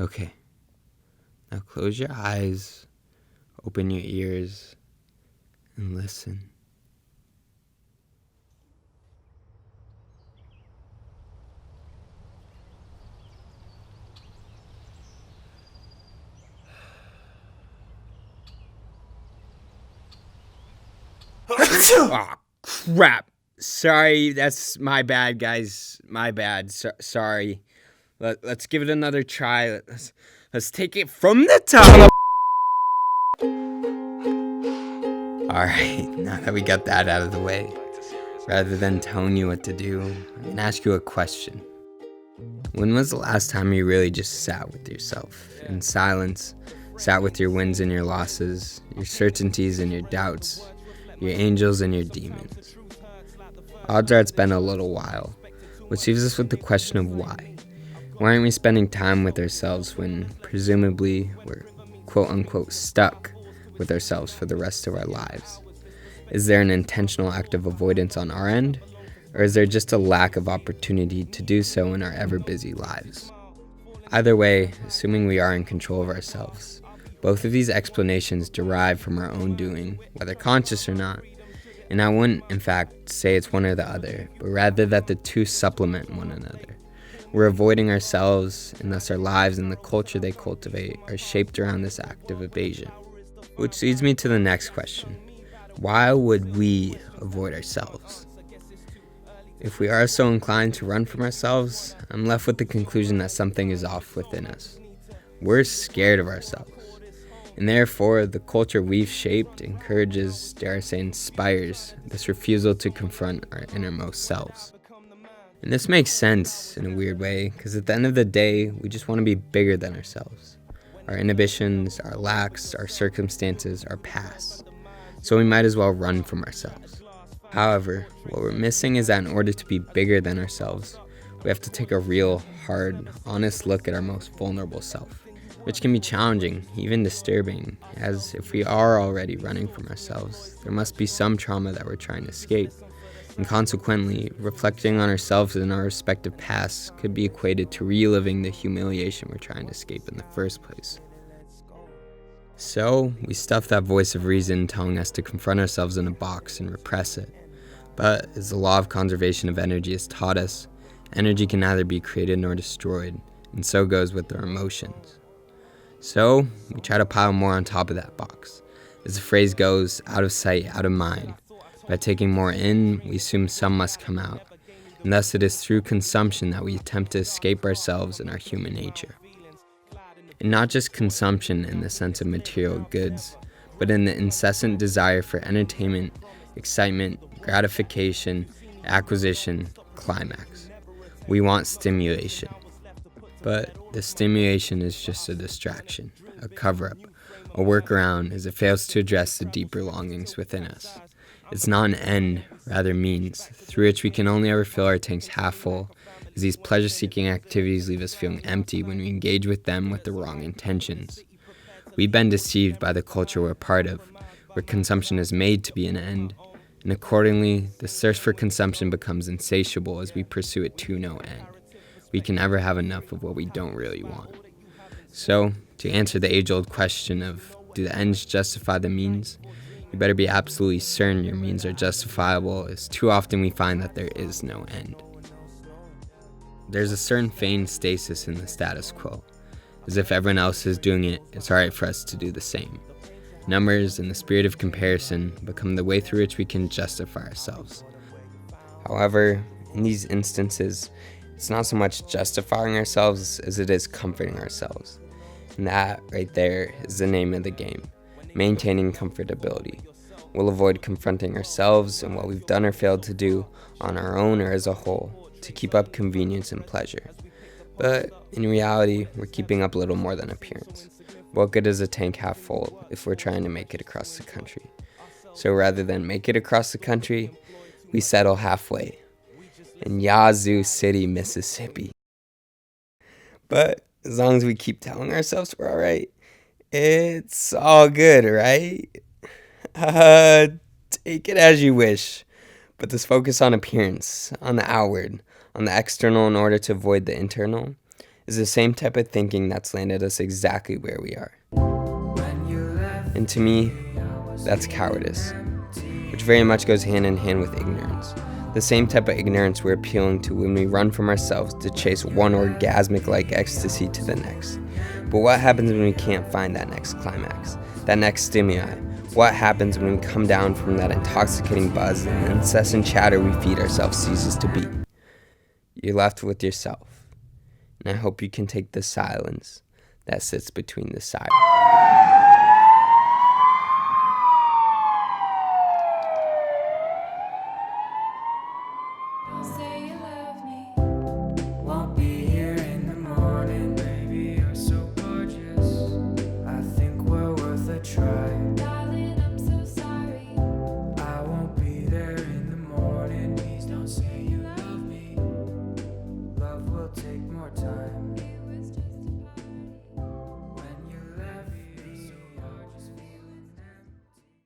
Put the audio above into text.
Okay, now close your eyes, open your ears, and listen. Oh, crap. Sorry, that's my bad, guys. My bad. Sorry. Let's give it another try. Let's take it from the top. Alright, now that we got that out of the way, rather than telling you what to do, I'm going to ask you a question. When was the last time you really just sat with yourself in silence, sat with your wins and your losses, your certainties and your doubts, your angels and your demons? Odds are it's been a little while, which leaves us with the question of why. Why aren't we spending time with ourselves when, presumably, we're quote-unquote stuck with ourselves for the rest of our lives? Is there an intentional act of avoidance on our end? Or is there just a lack of opportunity to do so in our ever-busy lives? Either way, assuming we are in control of ourselves, both of these explanations derive from our own doing, whether conscious or not. And I wouldn't, in fact, say it's one or the other, but rather that the two supplement one another. We're avoiding ourselves, and thus our lives and the culture they cultivate are shaped around this act of evasion. Which leads me to the next question. Why would we avoid ourselves? If we are so inclined to run from ourselves, I'm left with the conclusion that something is off within us. We're scared of ourselves. And therefore, the culture we've shaped encourages, dare I say inspires, this refusal to confront our innermost selves. And this makes sense in a weird way, because at the end of the day, we just want to be bigger than ourselves. Our inhibitions, our lacks, our circumstances, our past. So we might as well run from ourselves. However, what we're missing is that in order to be bigger than ourselves, we have to take a real, hard, honest look at our most vulnerable self, which can be challenging, even disturbing, as if we are already running from ourselves, there must be some trauma that we're trying to escape, and consequently, reflecting on ourselves and our respective pasts could be equated to reliving the humiliation we're trying to escape in the first place. So, we stuff that voice of reason telling us to confront ourselves in a box and repress it. But, as the law of conservation of energy has taught us, energy can neither be created nor destroyed, and so goes with our emotions. So, we try to pile more on top of that box. As the phrase goes, out of sight, out of mind. By taking more in, we assume some must come out, and thus it is through consumption that we attempt to escape ourselves and our human nature. And not just consumption in the sense of material goods, but in the incessant desire for entertainment, excitement, gratification, acquisition, climax. We want stimulation. But the stimulation is just a distraction, a cover-up, a workaround as it fails to address the deeper longings within us. It's not an end, rather means, through which we can only ever fill our tanks half full, as these pleasure-seeking activities leave us feeling empty when we engage with them with the wrong intentions. We've been deceived by the culture we're part of, where consumption is made to be an end, and accordingly, the thirst for consumption becomes insatiable as we pursue it to no end. We can never have enough of what we don't really want. So, to answer the age-old question of, do the ends justify the means? You better be absolutely certain your means are justifiable, as too often we find that there is no end. There's a certain feigned stasis in the status quo. As if everyone else is doing it, it's alright for us to do the same. Numbers and the spirit of comparison become the way through which we can justify ourselves. However, in these instances, it's not so much justifying ourselves as it is comforting ourselves. And that, right there, is the name of the game. Maintaining comfortability. We'll avoid confronting ourselves and what we've done or failed to do on our own or as a whole to keep up convenience and pleasure. But in reality, we're keeping up little more than appearance. What good is a tank half full if we're trying to make it across the country? So rather than make it across the country, we settle halfway in Yazoo City, Mississippi. But as long as we keep telling ourselves we're alright, it's all good, right? Take it as you wish. But this focus on appearance, on the outward, on the external in order to avoid the internal, is the same type of thinking that's landed us exactly where we are. And to me, that's cowardice, which very much goes hand in hand with ignorance. The same type of ignorance we're appealing to when we run from ourselves to chase one orgasmic-like ecstasy to the next. But what happens when we can't find that next climax, that next stimuli? What happens when we come down from that intoxicating buzz and the incessant chatter we feed ourselves ceases to be? You're left with yourself, and I hope you can take the silence that sits between the sirens. Say you love me. Won't be here in the morning. Baby, you're so gorgeous. I think we're worth a try. Darling, I'm so sorry. I won't be there in the morning. Please don't say you love me. Love will take more time.